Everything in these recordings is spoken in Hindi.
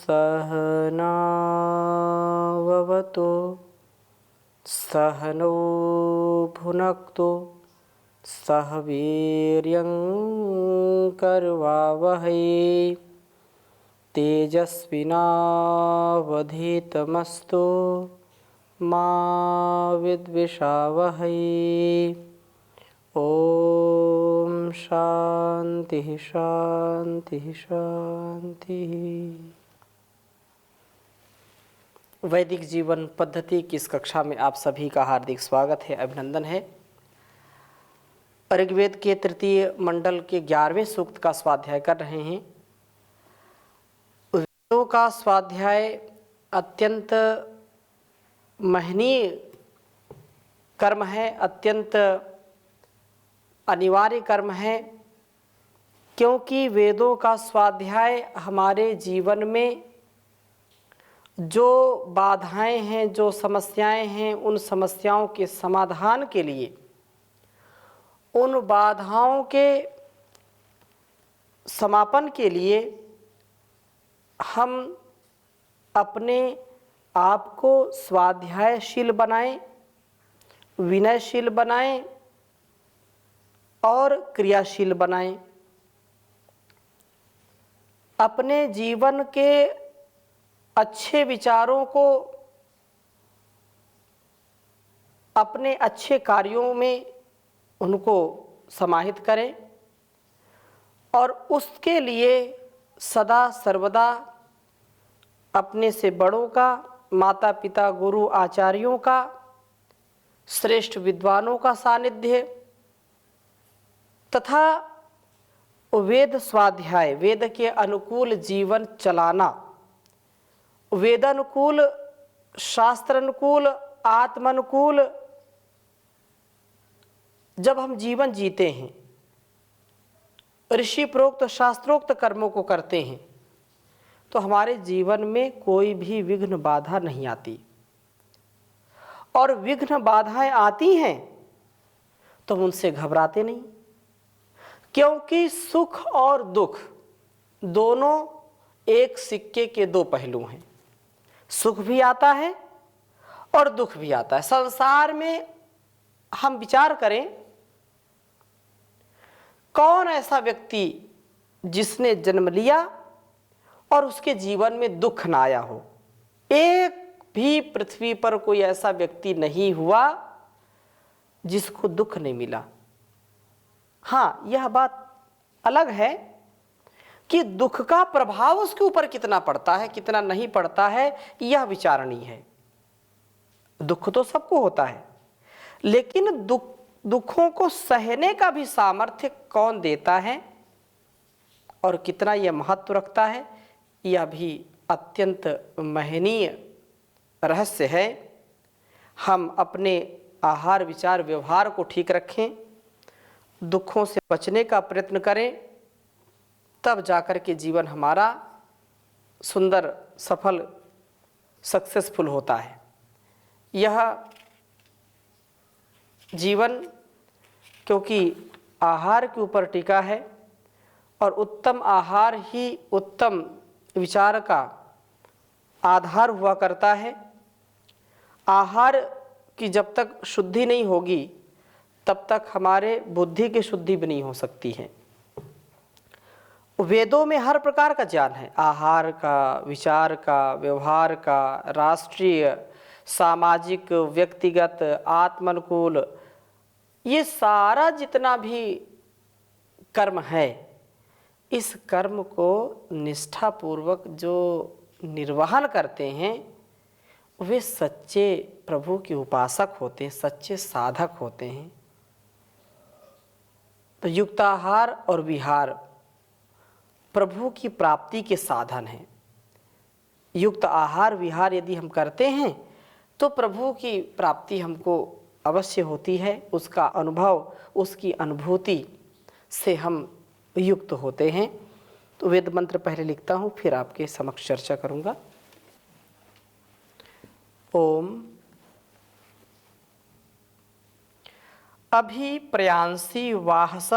सहनाववतु सहनौ भुनक्तु सह वीर्यं करवावहै तेजस्विनावधीतमस्तु मा विद्विषावहै। ओम शांति शांति शांति। वैदिक जीवन पद्धति की इस कक्षा में आप सभी का हार्दिक स्वागत है, अभिनंदन है। ऋग्वेद के तृतीय मंडल के 11वें सूक्त का स्वाध्याय कर रहे हैं। वेदों का स्वाध्याय अत्यंत महनीय कर्म है, अत्यंत अनिवार्य कर्म है, क्योंकि वेदों का स्वाध्याय हमारे जीवन में जो बाधाएं हैं, जो समस्याएं हैं, उन समस्याओं के समाधान के लिए, उन बाधाओं के समापन के लिए हम अपने आप को स्वाध्यायशील बनाएं, विनयशील बनाएं और क्रियाशील बनाएं। अपने जीवन के अच्छे विचारों को अपने अच्छे कार्यों में उनको समाहित करें और उसके लिए सदा सर्वदा अपने से बड़ों का, माता पिता गुरु आचार्यों का, श्रेष्ठ विद्वानों का सानिध्य तथा वेद स्वाध्याय, वेद के अनुकूल जीवन चलाना, वेदानुकूल, शास्त्रानुकूल, आत्मानुकूल जब हम जीवन जीते हैं, ऋषि प्रोक्त शास्त्रोक्त कर्मों को करते हैं, तो हमारे जीवन में कोई भी विघ्न बाधा नहीं आती। और विघ्न बाधाएं आती हैं तो हम उनसे घबराते नहीं, क्योंकि सुख और दुख दोनों एक सिक्के के दो पहलू हैं। सुख भी आता है और दुख भी आता है। संसार में हम विचार करें, कौन ऐसा व्यक्ति जिसने जन्म लिया और उसके जीवन में दुख ना आया हो? एक भी पृथ्वी पर कोई ऐसा व्यक्ति नहीं हुआ जिसको दुख नहीं मिला। हाँ, यह बात अलग है कि दुख का प्रभाव उसके ऊपर कितना पड़ता है, कितना नहीं पड़ता है, यह विचारणीय है। दुख तो सबको होता है, लेकिन दुखों को सहने का भी सामर्थ्य कौन देता है और कितना यह महत्व रखता है, यह भी अत्यंत महनीय रहस्य है। हम अपने आहार विचार व्यवहार को ठीक रखें, दुखों से बचने का प्रयत्न करें, तब जाकर के जीवन हमारा सुंदर, सफल, सक्सेसफुल होता है। यह जीवन क्योंकि आहार के ऊपर टिका है और उत्तम आहार ही उत्तम विचार का आधार हुआ करता है। आहार की जब तक शुद्धि नहीं होगी तब तक हमारे बुद्धि की शुद्धि भी नहीं हो सकती है। वेदों में हर प्रकार का ज्ञान है, आहार का, विचार का, व्यवहार का, राष्ट्रीय, सामाजिक, व्यक्तिगत, आत्मानुकूल, ये सारा जितना भी कर्म है, इस कर्म को निष्ठापूर्वक जो निर्वहन करते हैं वे सच्चे प्रभु के उपासक होते हैं, सच्चे साधक होते हैं। तो युक्ताहार और विहार प्रभु की प्राप्ति के साधन हैं। युक्त आहार विहार यदि हम करते हैं तो प्रभु की प्राप्ति हमको अवश्य होती है। उसका अनुभव, उसकी अनुभूति से हम युक्त होते हैं। तो वेद मंत्र पहले लिखता हूँ, फिर आपके समक्ष चर्चा करूँगा। ओम अभिप्रयांसी वाहस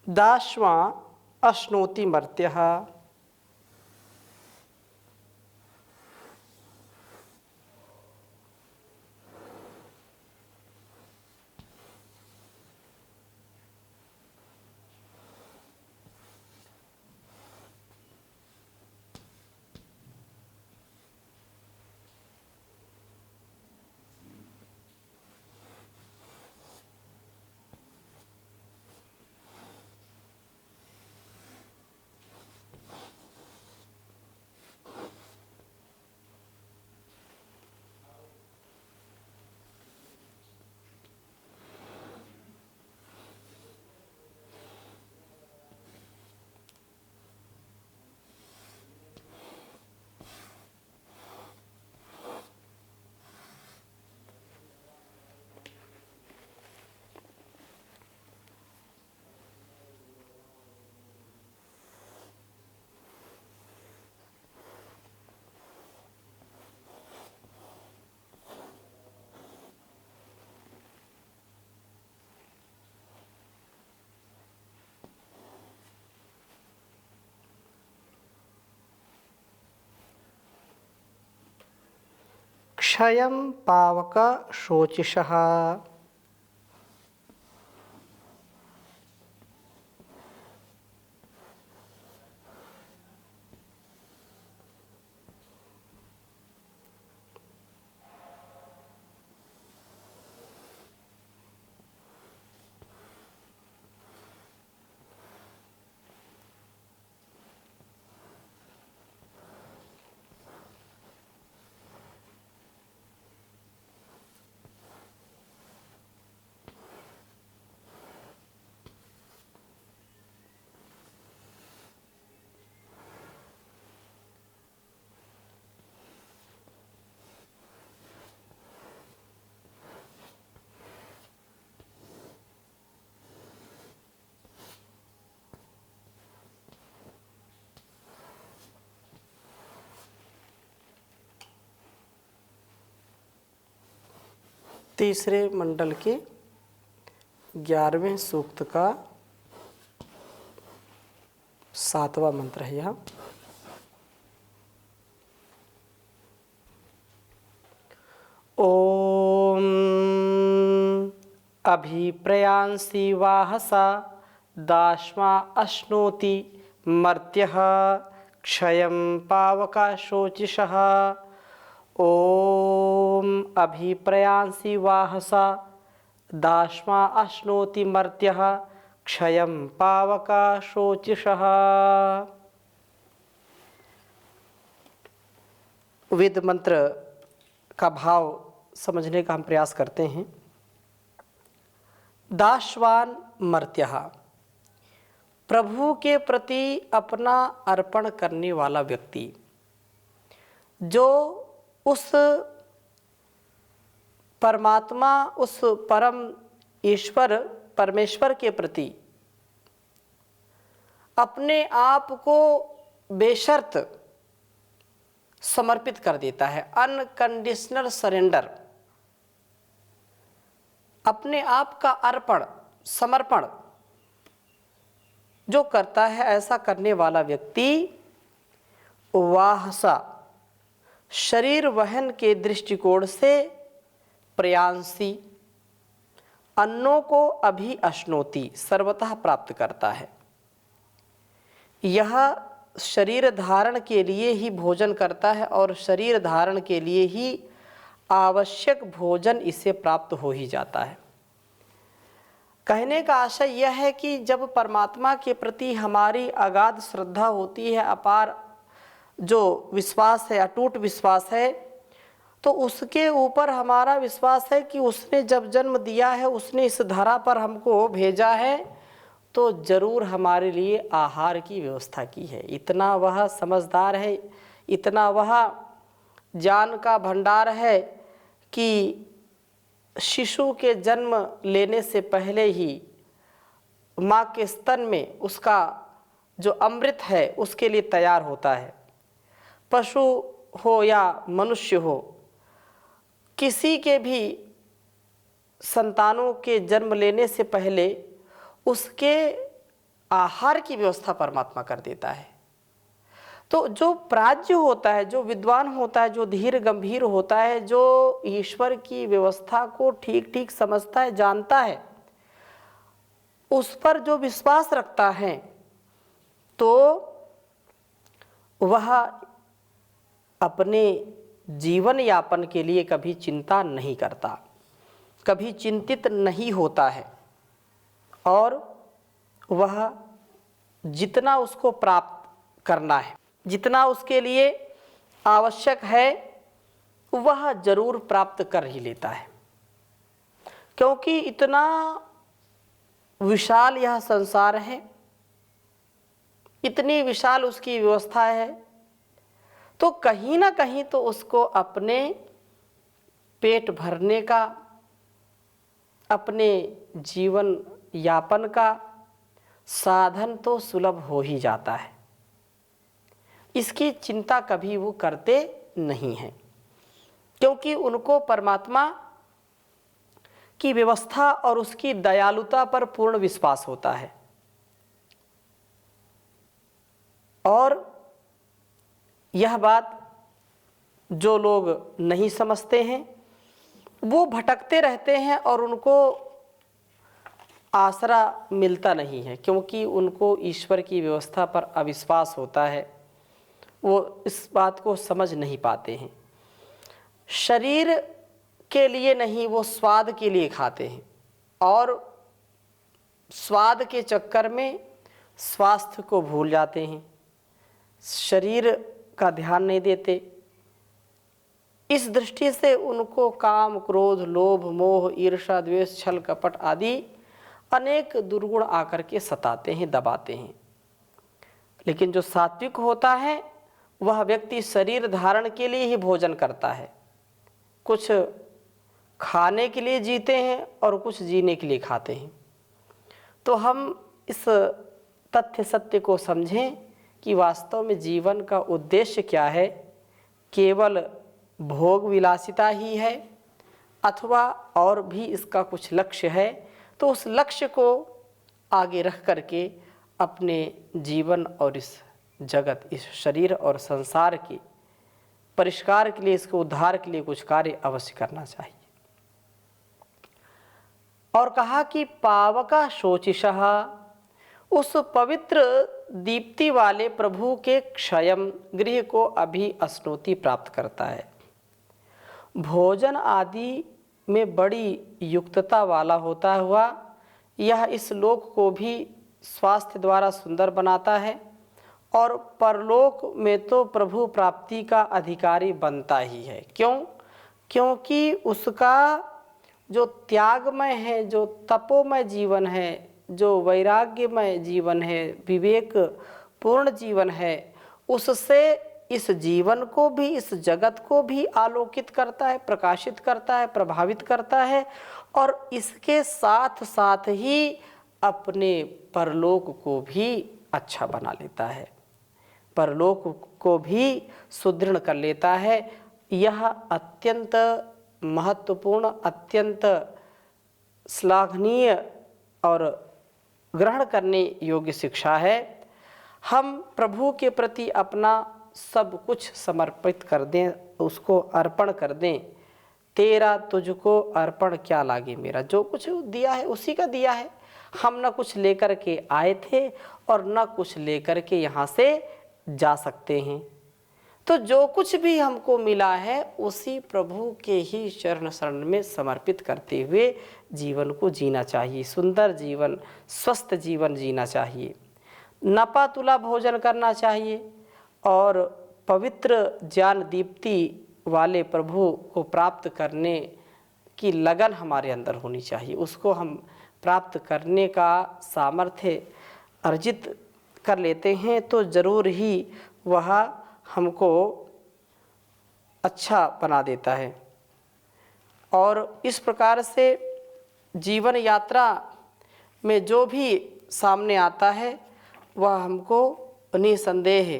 दाश्वा अश्नोति मर्त्यः। क्षयं पावक शोचिषः। तीसरे मंडल के 11वें सूक्त का 7वां मंत्र है यह। ओम अभिप्रयांसी वाहसा दाश्मा अश्नोति मर्त्यः क्षयं पावका शोचिषः। ओम अभिप्रयांसी वाहसा दाश्मा अश्नोति मर्त्यः क्षयं पावका शोचिषः। वेद मंत्र का भाव समझने का हम प्रयास करते हैं। दाशवान मर्त्यः, प्रभु के प्रति अपना अर्पण करने वाला व्यक्ति, जो उस परमात्मा, उस परम ईश्वर परमेश्वर के प्रति अपने आप को बेशर्त समर्पित कर देता है, अनकंडीशनल सरेंडर, अपने आप का अर्पण समर्पण जो करता है, ऐसा करने वाला व्यक्ति वाहसा शरीर वहन के दृष्टिकोण से प्रयांसी, अन्नों को अभी अश्नोति सर्वतः प्राप्त करता है। यह शरीर धारण के लिए ही भोजन करता है और शरीर धारण के लिए ही आवश्यक भोजन इसे प्राप्त हो ही जाता है। कहने का आशय यह है कि जब परमात्मा के प्रति हमारी अगाध श्रद्धा होती है, अपार जो विश्वास है, अटूट विश्वास है, तो उसके ऊपर हमारा विश्वास है कि उसने जब जन्म दिया है, उसने इस धरा पर हमको भेजा है, तो जरूर हमारे लिए आहार की व्यवस्था की है। इतना वह समझदार है, इतना वह ज्ञान का भंडार है कि शिशु के जन्म लेने से पहले ही माँ के स्तन में उसका जो अमृत है उसके लिए तैयार होता है। पशु हो या मनुष्य हो, किसी के भी संतानों के जन्म लेने से पहले उसके आहार की व्यवस्था परमात्मा कर देता है। तो जो प्राज्ञ होता है, जो विद्वान होता है, जो धीर गंभीर होता है, जो ईश्वर की व्यवस्था को ठीक ठीक समझता है, जानता है, उस पर जो विश्वास रखता है, तो वह अपने जीवन यापन के लिए कभी चिंता नहीं करता, कभी चिंतित नहीं होता है, और वह जितना उसको प्राप्त करना है, जितना उसके लिए आवश्यक है, वह जरूर प्राप्त कर ही लेता है। क्योंकि इतना विशाल यह संसार है, इतनी विशाल उसकी व्यवस्था है, तो कहीं ना कहीं तो उसको अपने पेट भरने का, अपने जीवन यापन का साधन तो सुलभ हो ही जाता है। इसकी चिंता कभी वो करते नहीं हैं, क्योंकि उनको परमात्मा की व्यवस्था और उसकी दयालुता पर पूर्ण विश्वास होता है। और यह बात जो लोग नहीं समझते हैं, वो भटकते रहते हैं और उनको आसरा मिलता नहीं है, क्योंकि उनको ईश्वर की व्यवस्था पर अविश्वास होता है। वो इस बात को समझ नहीं पाते हैं। शरीर के लिए नहीं, वो स्वाद के लिए खाते हैं, और स्वाद के चक्कर में स्वास्थ्य को भूल जाते हैं, शरीर का ध्यान नहीं देते। इस दृष्टि से उनको काम, क्रोध, लोभ, मोह, ईर्ष्या, द्वेष, छल, कपट आदि अनेक दुर्गुण आकर के सताते हैं, दबाते हैं। लेकिन जो सात्विक होता है, वह व्यक्ति शरीर धारण के लिए ही भोजन करता है। कुछ खाने के लिए जीते हैं और कुछ जीने के लिए खाते हैं। तो हम इस तथ्य सत्य को समझें कि वास्तव में जीवन का उद्देश्य क्या है। केवल भोग विलासिता ही है, अथवा और भी इसका कुछ लक्ष्य है। तो उस लक्ष्य को आगे रख करके अपने जीवन और इस जगत, इस शरीर और संसार के परिष्कार के लिए, इसके उद्धार के लिए कुछ कार्य अवश्य करना चाहिए। और कहा कि पावका शोचिषः, उस पवित्र दीप्ति वाले प्रभु के क्षयम गृह को अभी अस्नोति प्राप्त करता है। भोजन आदि में बड़ी युक्तता वाला होता हुआ यह इस लोक को भी स्वास्थ्य द्वारा सुंदर बनाता है, और परलोक में तो प्रभु प्राप्ति का अधिकारी बनता ही है। क्यों? क्योंकि उसका जो त्यागमय है, जो तपोमय जीवन है, जो वैराग्यमय जीवन है, विवेक पूर्ण जीवन है, उससे इस जीवन को भी, इस जगत को भी आलोकित करता है, प्रकाशित करता है, प्रभावित करता है, और इसके साथ साथ ही अपने परलोक को भी अच्छा बना लेता है, परलोक को भी सुदृढ़ कर लेता है। यह अत्यंत महत्वपूर्ण, अत्यंत श्लाघनीय और ग्रहण करने योग्य शिक्षा है। हम प्रभु के प्रति अपना सब कुछ समर्पित कर दें, उसको अर्पण कर दें। तेरा तुझको अर्पण क्या लागे मेरा, जो कुछ दिया है उसी का दिया है। हम न कुछ लेकर के आए थे और न कुछ लेकर के यहाँ से जा सकते हैं। तो जो कुछ भी हमको मिला है उसी प्रभु के ही चरण शरण में समर्पित करते हुए जीवन को जीना चाहिए। सुंदर जीवन, स्वस्थ जीवन जीना चाहिए। नपा तुला भोजन करना चाहिए, और पवित्र ज्ञान दीप्ति वाले प्रभु को प्राप्त करने की लगन हमारे अंदर होनी चाहिए। उसको हम प्राप्त करने का सामर्थ्य अर्जित कर लेते हैं तो ज़रूर ही वह हमको अच्छा बना देता है। और इस प्रकार से जीवन यात्रा में जो भी सामने आता है वह हमको निसंदेह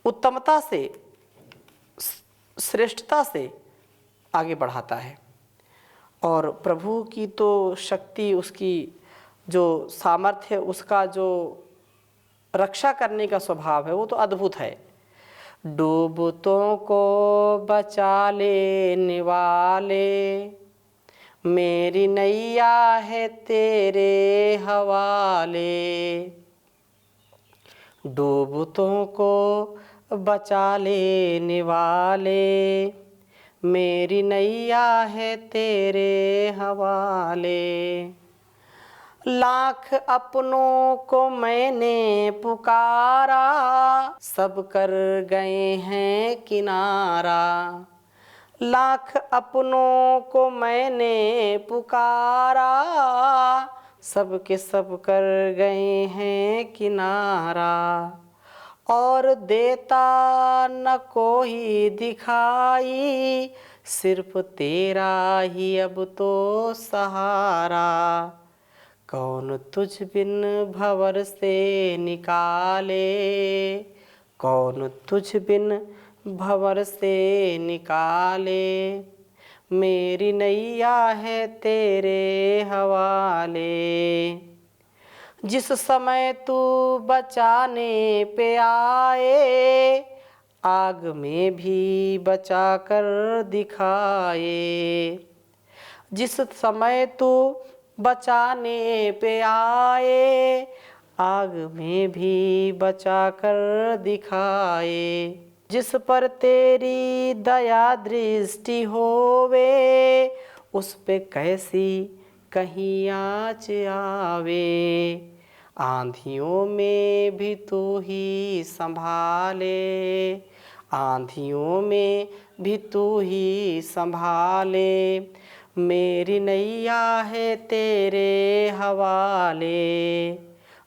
उत्तमता से, श्रेष्ठता से आगे बढ़ाता है। और प्रभु की तो शक्ति, उसकी जो सामर्थ्य है, उसका जो रक्षा करने का स्वभाव है, वो तो अद्भुत है। डूबतों को बचा लेने वाले, मेरी नैया है तेरे हवाले। डूबतों को बचा लेने वाले, मेरी नैया है तेरे हवाले। लाख अपनों को मैंने पुकारा, सब कर गए हैं किनारा। लाख अपनों को मैंने पुकारा, सब के सब कर गए हैं किनारा। और देता न कोई दिखाई, सिर्फ तेरा ही अब तो सहारा। कौन तुझ बिन भंवर से निकाले, कौन तुझ बिन भंवर से निकाले। मेरी नैया है तेरे हवाले। जिस समय तू बचाने पे आए, आग में भी बचा कर दिखाए। जिस समय तू बचाने पे आए, आग में भी बचा कर दिखाए। जिस पर तेरी दया दृष्टि होवे, उस पे कैसी कहीं आँच आवे। आंधियों में भी तू ही संभाले, आंधियों में भी तू ही संभाले। मेरी नैया है तेरे हवाले।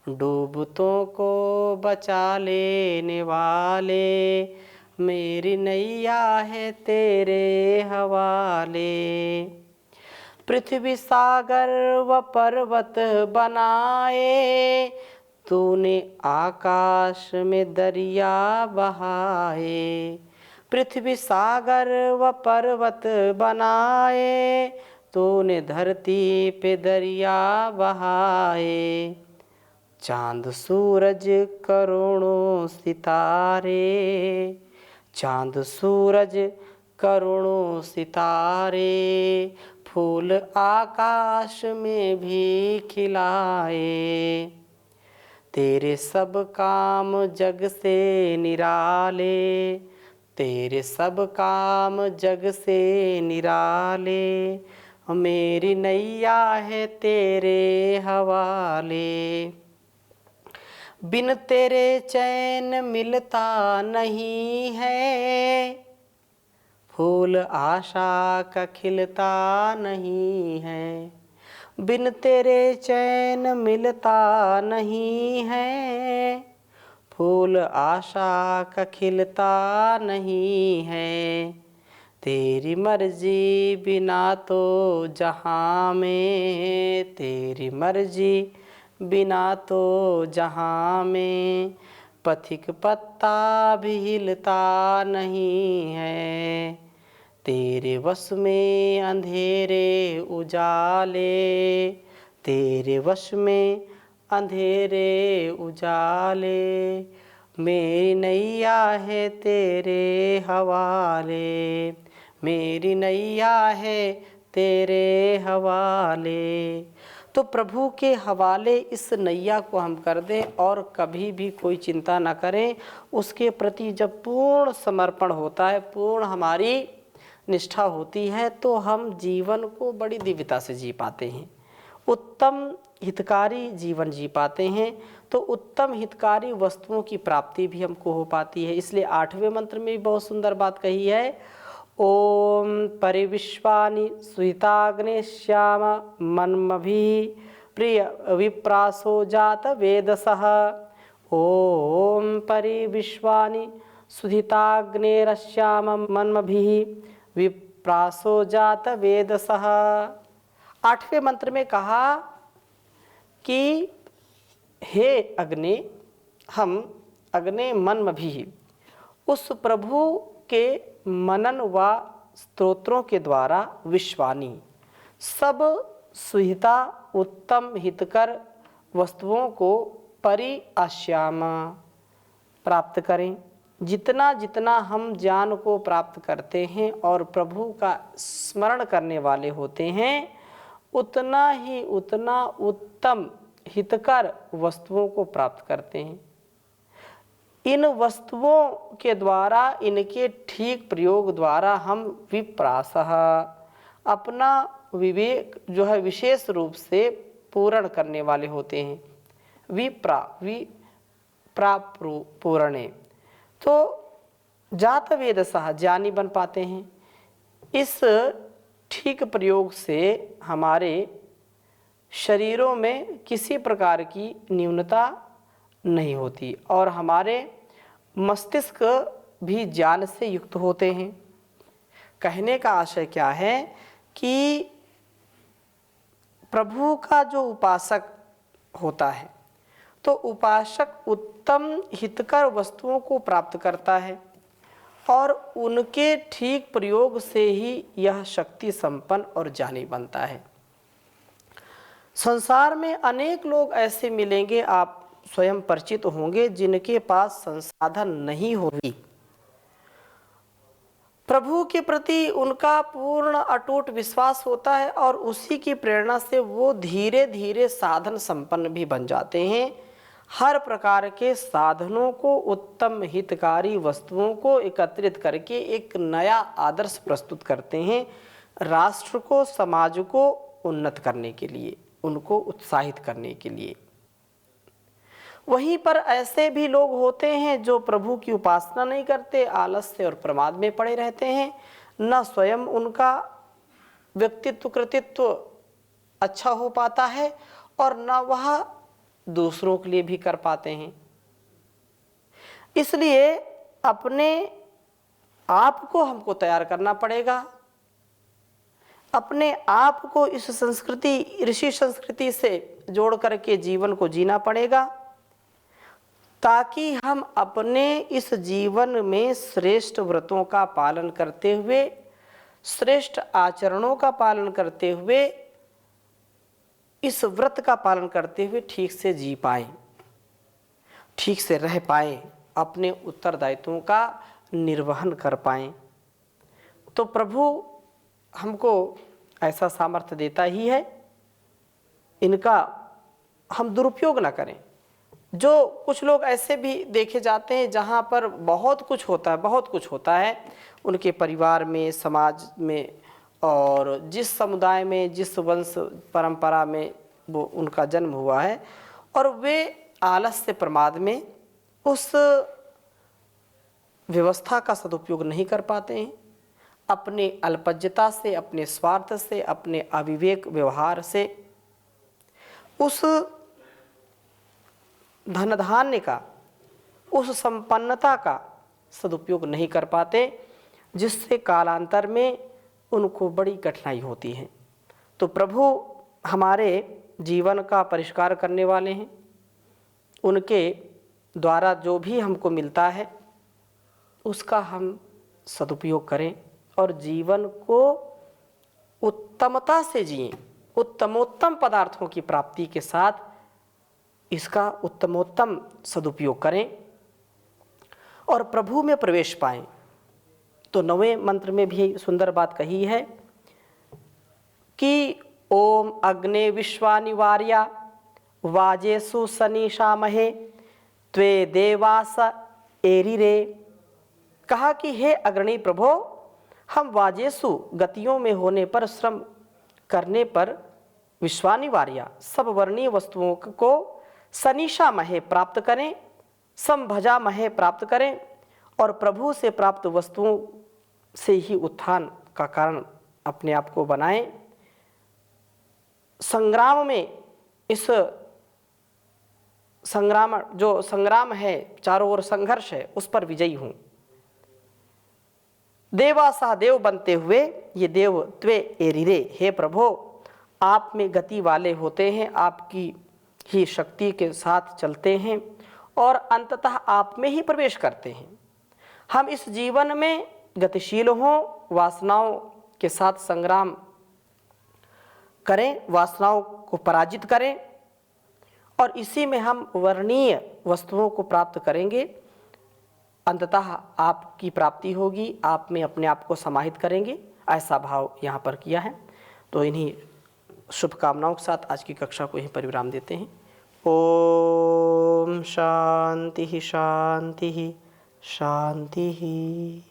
डूबतों को बचा लेने वाले, मेरी नैया है तेरे हवाले। पृथ्वी सागर व पर्वत बनाए, तूने आकाश में दरिया बहाए। पृथ्वी सागर व पर्वत बनाए, तूने धरती पे दरिया बहाए। चांद सूरज करोड़ों सितारे, चांद सूरज करोड़ों सितारे। फूल आकाश में भी खिलाए। तेरे सब काम जग से निराले, तेरे सब काम जग से निराले। मेरी नैया है तेरे हवाले। बिन तेरे चैन मिलता नहीं है, फूल आशा का खिलता नहीं है। बिन तेरे चैन मिलता नहीं है, फूल आशा का खिलता नहीं है। तेरी मर्जी बिना तो जहाँ में, तेरी मर्जी बिना तो जहाँ में पथिक पत्ता भी हिलता नहीं है। तेरे वश में अंधेरे उजाले, तेरे वश में अंधेरे उजाले। मेरी नैया है तेरे हवाले, मेरी नैया है तेरे हवाले। तो प्रभु के हवाले इस नैया को हम कर दें और कभी भी कोई चिंता न करें। उसके प्रति जब पूर्ण समर्पण होता है, पूर्ण हमारी निष्ठा होती है, तो हम जीवन को बड़ी दिव्यता से जी पाते हैं, उत्तम हितकारी जीवन जी पाते हैं। तो उत्तम हितकारी वस्तुओं की प्राप्ति भी हमको हो पाती है। इसलिए 8वें मंत्र में भी बहुत सुंदर बात कही है। ओम परिविश्वानि सुहिताग्ने श्याम मन्मभि प्रिय विप्रासो जात वेदसः। ओम परिविश्वानि सुहिताग्नेरश्याम मन्मभिः विप्रासो जात वेदसः। 8वें मंत्र में कहा कि हे अग्नि, हम अग्नि मन्मभिः, उस प्रभु के मनन व स्तोत्रों के द्वारा विश्वानी, सब सुहिता उत्तम हितकर वस्तुओं को परिआश्याम प्राप्त करें। जितना जितना हम ज्ञान को प्राप्त करते हैं और प्रभु का स्मरण करने वाले होते हैं, उतना ही उतना उत्तम हितकर वस्तुओं को प्राप्त करते हैं। इन वस्तुओं के द्वारा, इनके ठीक प्रयोग द्वारा हम विप्रासः अपना विवेक जो है विशेष रूप से पूर्ण करने वाले होते हैं। पूर्णे तो जात वेदसः ज्ञानी बन पाते हैं। इस ठीक प्रयोग से हमारे शरीरों में किसी प्रकार की न्यूनता नहीं होती और हमारे मस्तिष्क भी ज्ञान से युक्त होते हैं। कहने का आशय क्या है कि प्रभु का जो उपासक होता है तो उपासक उत्तम हितकर वस्तुओं को प्राप्त करता है और उनके ठीक प्रयोग से ही यह शक्ति संपन्न और ज्ञानी बनता है। संसार में अनेक लोग ऐसे मिलेंगे, आप स्वयं परिचित होंगे, जिनके पास संसाधन नहीं होगी। प्रभु के प्रति उनका पूर्ण अटूट विश्वास होता है और उसी की प्रेरणा से वो धीरे धीरे साधन संपन्न भी बन जाते हैं। हर प्रकार के साधनों को, उत्तम हितकारी वस्तुओं को एकत्रित करके एक नया आदर्श प्रस्तुत करते हैं, राष्ट्र को, समाज को उन्नत करने के लिए, उनको उत्साहित करने के लिए। वहीं पर ऐसे भी लोग होते हैं जो प्रभु की उपासना नहीं करते, आलस्य और प्रमाद में पड़े रहते हैं। न स्वयं उनका व्यक्तित्व कृतित्व अच्छा हो पाता है और न वह दूसरों के लिए भी कर पाते हैं। इसलिए अपने आप को हमको तैयार करना पड़ेगा, अपने आप को इस संस्कृति, ऋषि संस्कृति से जोड़ करके जीवन को जीना पड़ेगा, ताकि हम अपने इस जीवन में श्रेष्ठ व्रतों का पालन करते हुए, श्रेष्ठ आचरणों का पालन करते हुए, इस व्रत का पालन करते हुए ठीक से जी पाएं, ठीक से रह पाएं, अपने उत्तरदायित्वों का निर्वहन कर पाएं। तो प्रभु हमको ऐसा सामर्थ्य देता ही है, इनका हम दुरुपयोग ना करें। जो कुछ लोग ऐसे भी देखे जाते हैं जहाँ पर बहुत कुछ होता है, बहुत कुछ होता है उनके परिवार में, समाज में, और जिस समुदाय में, जिस वंश परंपरा में वो उनका जन्म हुआ है, और वे आलस्य प्रमाद में उस व्यवस्था का सदुपयोग नहीं कर पाते हैं। अपने अल्पज्यता से, अपने स्वार्थ से, अपने अविवेक व्यवहार से उस धन धान्य का, उस संपन्नता का सदुपयोग नहीं कर पाते, जिससे कालांतर में उनको बड़ी कठिनाई होती है। तो प्रभु हमारे जीवन का परिष्कार करने वाले हैं। उनके द्वारा जो भी हमको मिलता है उसका हम सदुपयोग करें और जीवन को उत्तमता से जिएं, उत्तमोत्तम पदार्थों की प्राप्ति के साथ इसका उत्तमोत्तम सदुपयोग करें और प्रभु में प्रवेश पाएं। तो 9वें मंत्र में भी सुंदर बात कही है कि ओम अग्ने विश्वानिवार्या वाजेसु सनीषामहे त्वे देवास एरिरे। कहा कि हे अग्रणी प्रभो, हम वाजेसु गतियों में होने पर, श्रम करने पर, विश्वानिवार्या सब वर्णीय वस्तुओं को सनीषा महे प्राप्त करें, संभजा महे प्राप्त करें और प्रभु से प्राप्त वस्तुओं से ही उत्थान का कारण अपने आप को बनाएं। संग्राम में, इस संग्राम जो संग्राम है, चारों ओर संघर्ष है, उस पर विजयी हूं। देवासा देव बनते हुए, ये देव त्वे एरिरे, हे प्रभो आप में गति वाले होते हैं, आपकी ही शक्ति के साथ चलते हैं और अंततः आप में ही प्रवेश करते हैं। हम इस जीवन में गतिशील हों, वासनाओं के साथ संग्राम करें, वासनाओं को पराजित करें और इसी में हम वर्णीय वस्तुओं को प्राप्त करेंगे। अंततः आपकी प्राप्ति होगी, आप में अपने आप को समाहित करेंगे, ऐसा भाव यहाँ पर किया है। तो इन्हीं शुभकामनाओं के साथ आज की कक्षा को यहीं पर विराम देते हैं। ओम शांति शांति शांति।